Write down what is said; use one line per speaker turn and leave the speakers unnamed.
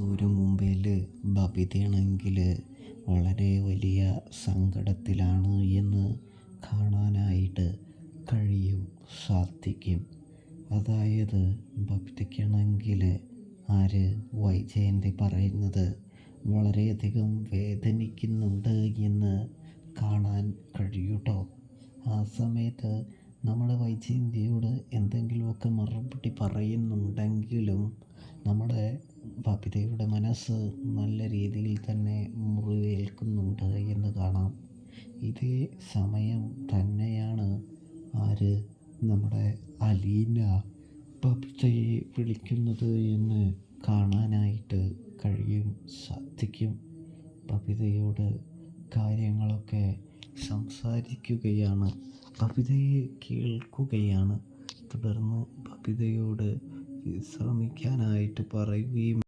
ഒരു മുമ്പിൽ ബബിതയാണെങ്കിൽ വളരെ വലിയ സങ്കടത്തിലാണ് എന്ന് കാണാനായിട്ട് സാധിക്കും. അതായത് ബബിതയ്ക്കാണെങ്കിൽ വൈജയന്തി പറയുന്നത് വളരെയധികം വേദനിക്കുന്നുണ്ട് എന്ന് കാണാൻ കഴിയൂട്ടോ. ആ സമയത്ത് നമ്മുടെ വൈജയന്തിയോട് എന്തെങ്കിലുമൊക്കെ മറുപടി പറയുന്നുണ്ടെങ്കിലും നമ്മുടെ ബബിതയുടെ മനസ്സ് നല്ല രീതിയിൽ തന്നെ മുറിവേൽക്കുന്നുണ്ട് എന്ന് കാണാം. ഇതേ സമയം തന്നെയാണ് നമ്മുടെ അലീന ബബിതയെ വിളിക്കുന്നത് എന്ന് കാണാനായിട്ട് സാധിക്കും. ബബിതയോട് കാര്യങ്ങളൊക്കെ സംസാരിക്കുകയാണ്, ബബിതയെ കേൾക്കുകയാണ്. തുടർന്ന് ബബിതയോട് വിശ്രമിക്കാനായിട്ട് പറയുകയും